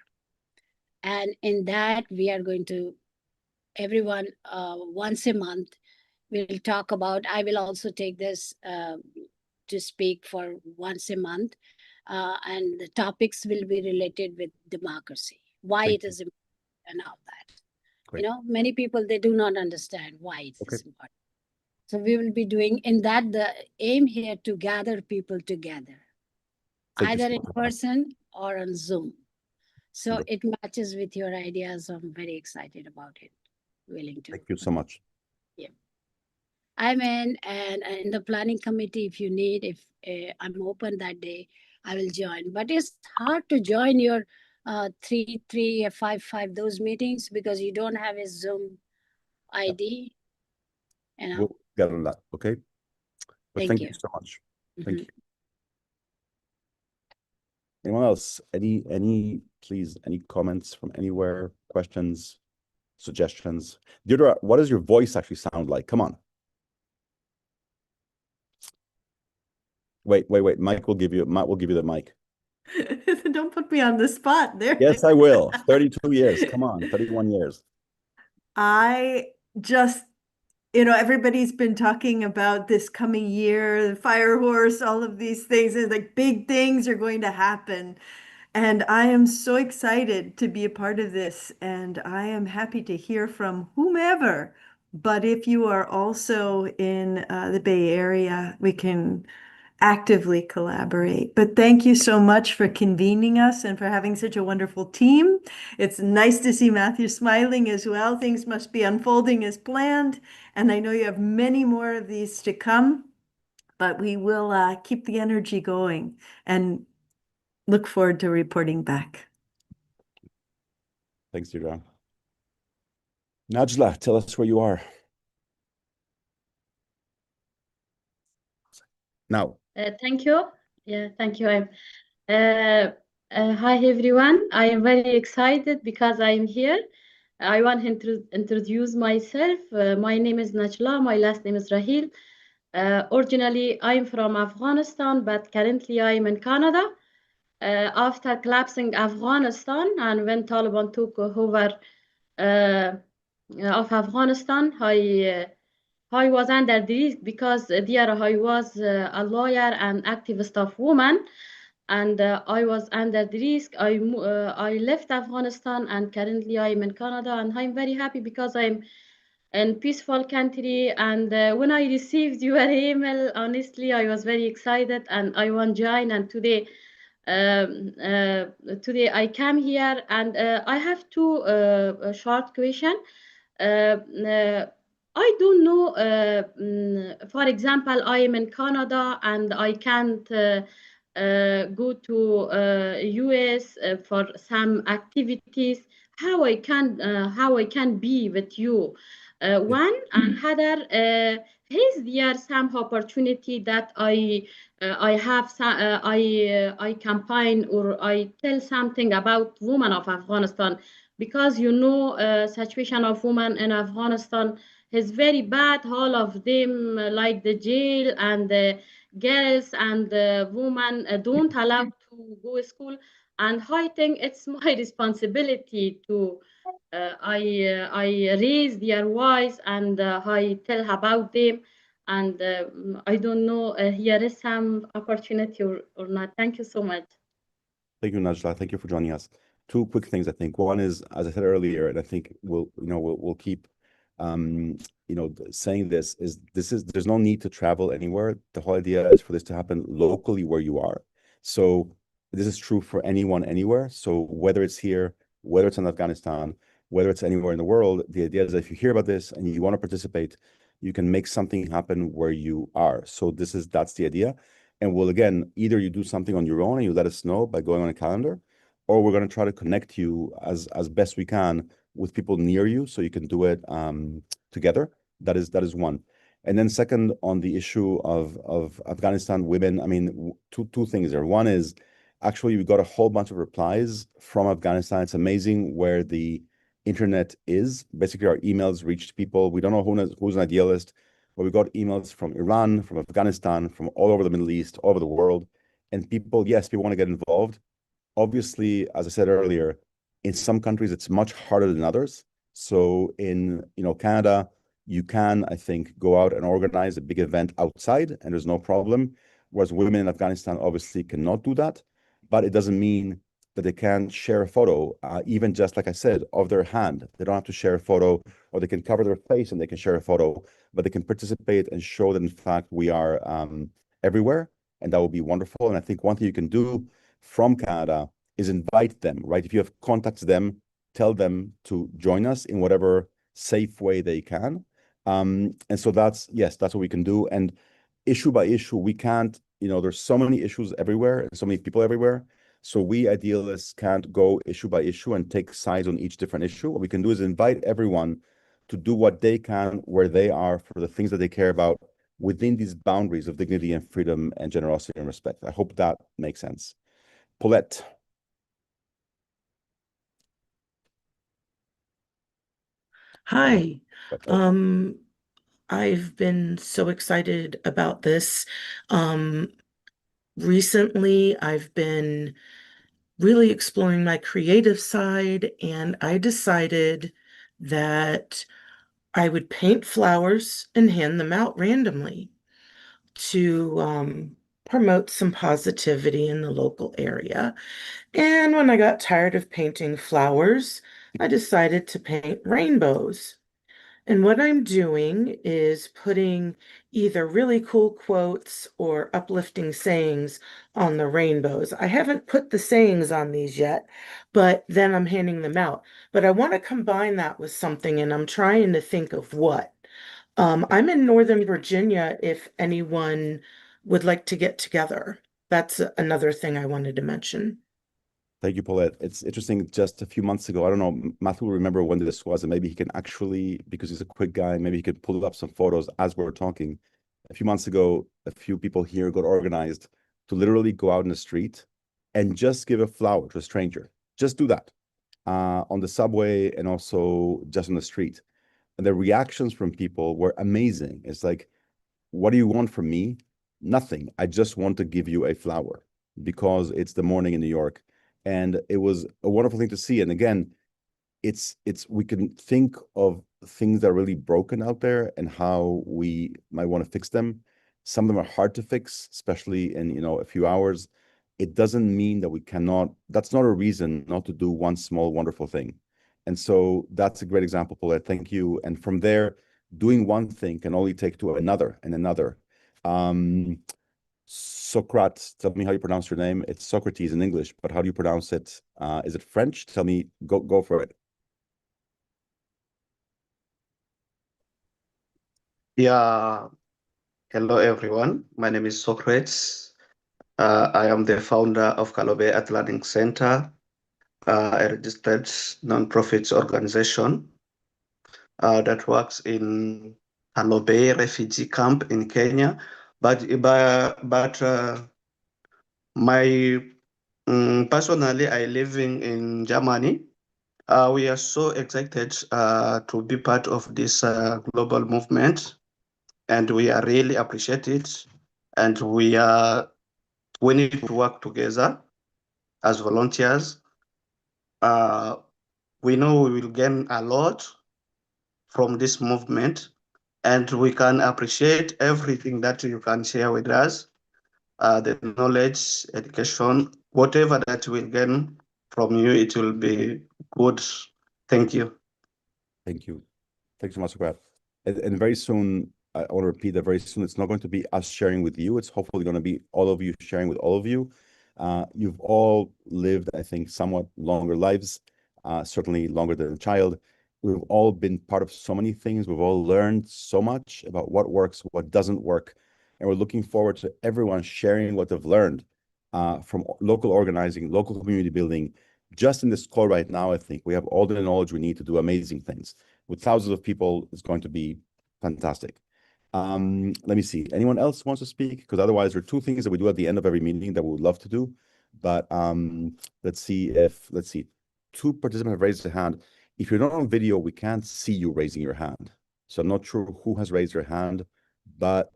And in that, we are going to, everyone once a month, we'll talk about, I will also take this to speak for once a month. And the topics will be related with democracy, why Thank it is important and all that. Great. You know, many people, they do not understand why it Okay. is important. So we will be doing in that, the aim here to gather people together, Thank you either so in much. person or on Zoom. So Wonderful. it matches with your ideas. I'm very excited about it. Willing to. Thank you so much. I'm in the planning committee. If you need, if I'm open that day, I will join. But it's hard to join your 3, 3, 5, 5 those meetings because you don't have a Zoom ID. You know. We'll get on that. Okay. But thank you so much. Thank you. Anyone else? Please, any comments from anywhere? Questions, suggestions? Deirdre, what does your voice actually sound like? Come on. Wait. Mike will give you the mic. Don't put me on the spot there. Yes, I will. 32 years. Come on, 31 years. I just, everybody's been talking about this coming year, the fire horse, all of these things, and like big things are going to happen. And I am so excited to be a part of this, and I am happy to hear from whomever. But if you are also in the Bay Area, we can actively collaborate. But thank you so much for convening us and for having such a wonderful team. It's nice to see Matthew smiling as well. Things must be unfolding as planned. And I know you have many more of these to come, but we will keep the energy going and look forward to reporting back. Thanks, Deirdre. Najla, tell us where you are. Now. Thank you. Yeah, thank you. Hi, everyone. I am very excited because I am here. I want to introduce myself. My name is Najla. My last name is Rahil. Originally, I'm from Afghanistan, but currently I'm in Canada. After collapsing Afghanistan and when Taliban took over of Afghanistan, I was under the risk because there I was a lawyer and activist of women, and I was under the risk. I left Afghanistan and currently I'm in Canada, and I'm very happy because I'm in peaceful country. And when I received your email, honestly, I was very excited and I want to join. And today I came here and I have two short questions. I don't know, for example, I am in Canada and I can't go to US for some activities. How I can be with you? One and other, is there some opportunity that I have I campaign or I tell something about women of Afghanistan, because situation of women in Afghanistan is very bad. All of them like the jail, and the girls and the women don't allow to go to school. And I think it's my responsibility to I raise their voice and I tell about them. And I don't know, here is some opportunity or not. Thank you so much. Thank you, Najla. Thank you for joining us. Two quick things, I think. One is, as I said earlier, and I think we'll keep saying this is there's no need to travel anywhere. The whole idea is for this to happen locally where you are. So this is true for anyone anywhere. So whether it's here, whether it's in Afghanistan, whether it's anywhere in the world, the idea is that if you hear about this and you want to participate, you can make something happen where you are. So that's the idea. And we'll, again, either you do something on your own and you let us know by going on a calendar, or we're going to try to connect you as best we can with people near you so you can do it together. That is one. And then second, on the issue of Afghanistan women, I mean, two things there. One is, actually, we got a whole bunch of replies from Afghanistan. It's amazing where the internet is. Basically, our emails reached people. We don't know who's an idealist, but we got emails from Iran, from Afghanistan, from all over the Middle East, all over the world. And people, yes, people want to get involved. Obviously, as I said earlier, in some countries, it's much harder than others. So in, Canada, you can, I think, go out and organize a big event outside, and there's no problem. Whereas women in Afghanistan obviously cannot do that. But it doesn't mean that they can't share a photo, even just like I said, of their hand. They don't have to share a photo, or they can cover their face and they can share a photo, but they can participate and show that, in fact, we are everywhere. And that would be wonderful. And I think one thing you can do from Canada is invite them, right? If you have contacts them, tell them to join us in whatever safe way they can. And so that's what we can do. And issue by issue, we can't, there's so many issues everywhere and so many people everywhere. So we idealists can't go issue by issue and take sides on each different issue. What we can do is invite everyone to do what they can where they are for the things that they care about within these boundaries of dignity and freedom and generosity and respect. I hope that makes sense. Paulette. Hi. I've been so excited about this. Recently, I've been really exploring my creative side, and I decided that I would paint flowers and hand them out randomly to promote some positivity in the local area. And when I got tired of painting flowers, I decided to paint rainbows. And what I'm doing is putting either really cool quotes or uplifting sayings on the rainbows. I haven't put the sayings on these yet, but then I'm handing them out. But I want to combine that with something, and I'm trying to think of what. I'm in Northern Virginia if anyone would like to get together. That's another thing I wanted to mention. Thank you, Paulette. It's interesting. Just a few months ago, I don't know, Matthew will remember when this was, and maybe he can actually, because he's a quick guy, maybe he could pull up some photos as we're talking. A few months ago, a few people here got organized to literally go out in the street and just give a flower to a stranger. Just do that on the subway and also just on the street. And the reactions from people were amazing. It's like, what do you want from me? Nothing. I just want to give you a flower because it's the morning in New York. And it was a wonderful thing to see. And again, it's we can think of things that are really broken out there and how we might want to fix them. Some of them are hard to fix, especially in a few hours. It doesn't mean that we cannot. That's not a reason not to do one small wonderful thing. And so that's a great example, Paulette. Thank you. And from there, doing one thing can only take to another and another. Socrates, tell me how you pronounce your name. It's Socrates in English, but how do you pronounce it? Is it French? Tell me, go for it. Yeah, hello everyone. My name is Socrates. I am the founder of Kalobe Art Learning Center, a registered non-profit organization that works in Kalobe refugee camp in Kenya. But my personally, I living in Germany. We are so excited to be part of this global movement, and we are really appreciate it. And we need to work together as volunteers. We know we will gain a lot from this movement, and we can appreciate everything that you can share with us, the knowledge, education, whatever that we'll gain from you, it will be good. Thank you. Thank you. Thanks so much, Brad. And very soon, I want to repeat that very soon, it's not going to be us sharing with you. It's hopefully going to be all of you sharing with all of you. You've all lived, I think, somewhat longer lives, certainly longer than a child. We've all been part of so many things. We've all learned so much about what works, what doesn't work. And we're looking forward to everyone sharing what they've learned from local organizing, local community building. Just in this call right now, I think we have all the knowledge we need to do amazing things. With thousands of people, it's going to be fantastic. Let me see. Anyone else wants to speak? Because otherwise, there are two things that we do at the end of every meeting that we would love to do. But let's see. Two participants have raised their hand. if you're not on video, we can't see you raising your hand. So I'm not sure who has raised their hand, but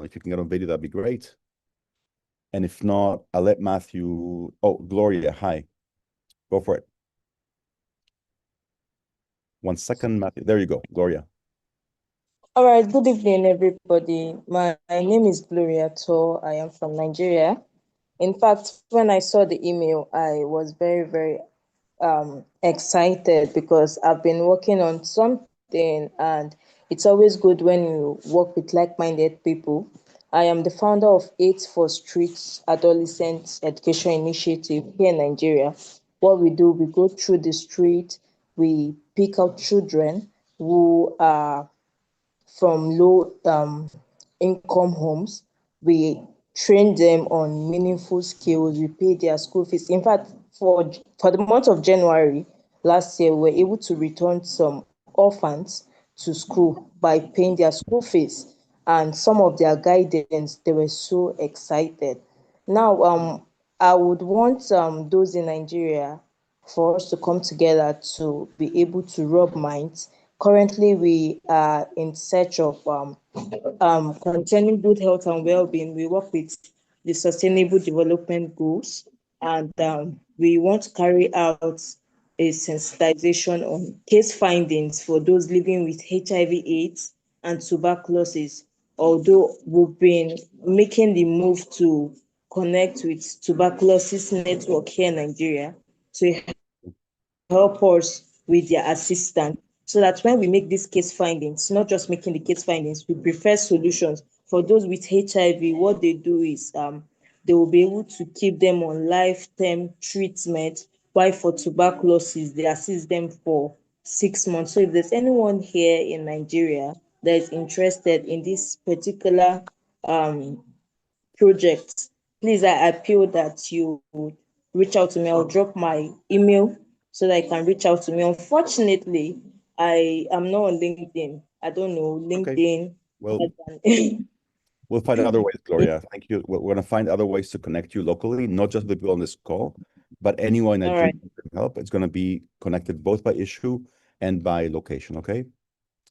if you can get on video, that'd be great. And if not, I'll let Matthew. Oh, Gloria, hi. Go for it. 1 second, Matthew. There you go, Gloria. All right, good evening, everybody. My name is Gloria To. I am from Nigeria. In fact, when I saw the email, I was very, very excited because I've been working on something, and it's always good when you work with like-minded people. I am the founder of 8 for Streets Adolescent Education Initiative here in Nigeria. What we do, we go through the street, we pick out children who are from low income homes. We train them on meaningful skills. We pay their school fees. In fact, for the month of January last year, we were able to return some orphans to school by paying their school fees. And some of their guidance, they were so excited. Now, I would want those in Nigeria for us to come together to be able to rub minds. Currently, we are in search of concerning good health and well-being. We work with the Sustainable Development Goals, and we want to carry out a sensitization on case findings for those living with HIV/AIDS and tuberculosis. Although we've been making the move to connect with tuberculosis network here in Nigeria to help us with their assistance, so that when we make these case findings, not just making the case findings, we prefer solutions. For those with HIV, what they do is they will be able to keep them on lifetime treatment, while for tuberculosis, they assist them for 6 months. So if there's anyone here in Nigeria that is interested in this particular project, please, I appeal that you reach out to me. I'll drop my email so that you can reach out to me. Unfortunately, I am not on LinkedIn. I don't know LinkedIn. Well, we'll find other ways, Gloria. Thank you. We're going to find other ways to connect you locally, not just the people on this call, but anyone that right. can help. It's going to be connected both by issue and by location, okay?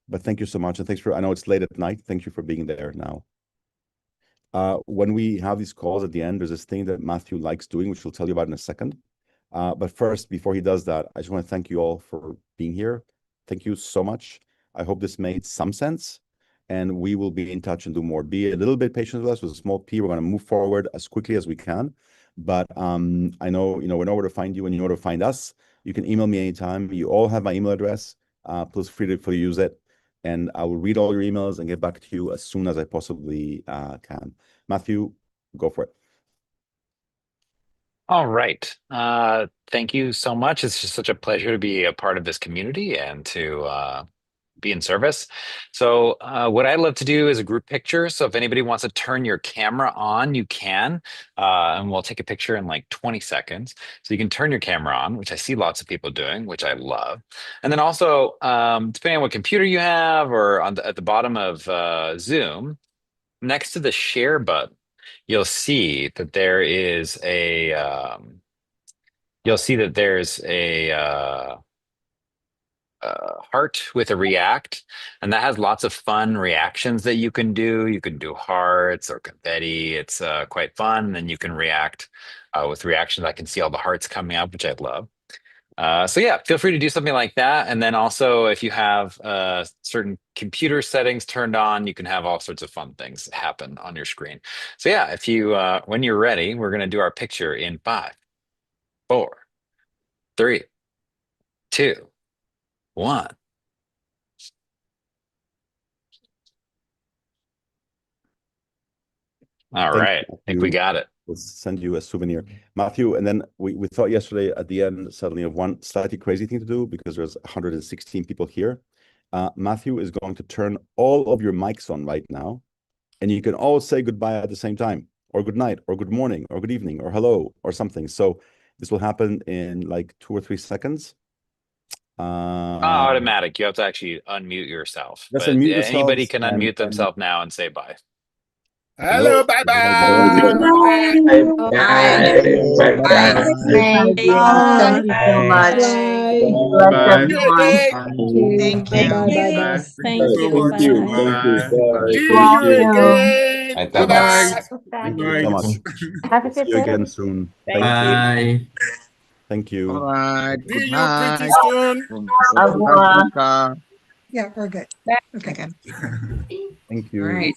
But thank you so much. And thanks for, I know it's late at night. Thank you for being there now. When we have these calls at the end, there's this thing that Matthew likes doing, which we'll tell you about in a second. But first, before he does that, I just want to thank you all for being here. Thank you so much. I hope this made some sense, and we will be in touch and do more. Be a little bit patient with us with a small p. We're going to move forward as quickly as we can. But I know, we know where to find you and you know where to find us. You can email me anytime. You all have my email address. Please feel free to use it. And I will read all your emails and get back to you as soon as I possibly can. Matthew, go for it. All right. Thank you so much. It's just such a pleasure to be a part of this community and to be in service. So what I love to do is a group picture. So if anybody wants to turn your camera on, you can, and we'll take a picture in like 20 seconds. So you can turn your camera on, which I see lots of people doing, which I love. And then also, depending on what computer you have or at the bottom of Zoom, next to the share button, you'll see that there is a, heart with a react, and that has lots of fun reactions that you can do. You can do hearts or confetti. It's quite fun. And then you can react with reactions. I can see all the hearts coming up, which I love. So yeah, feel free to do something like that. And then also, if you have certain computer settings turned on, you can have all sorts of fun things happen on your screen. So yeah, if you when you're ready, we're going to do our picture in 5, 4, 3, 2, 1. All right, I think we got it. We'll send you a souvenir, Matthew. And then we thought yesterday at the end suddenly of one slightly crazy thing to do, because there's 116 people here. Matthew is going to turn all of your mics on right now, and you can all say goodbye at the same time, or good night, or good morning, or good evening, or hello, or something. So this will happen in like 2 or 3 seconds. Automatic. You have to actually unmute yourself. Just But unmute anybody yourselves can unmute themselves now and say bye. Hello, bye bye. Bye. Thank you so much. Bless everyone. Thank you. Bye. Thank you. Thank you. Thank you. Bye. See Thank you you. again. Bye bye. Thank you so much. Have a See good you day. again soon. Thank you. Bye. Thank you. See Good you pretty night. soon. Au revoir. Africa. Yeah, we're good. Okay, good. Thank All you. right.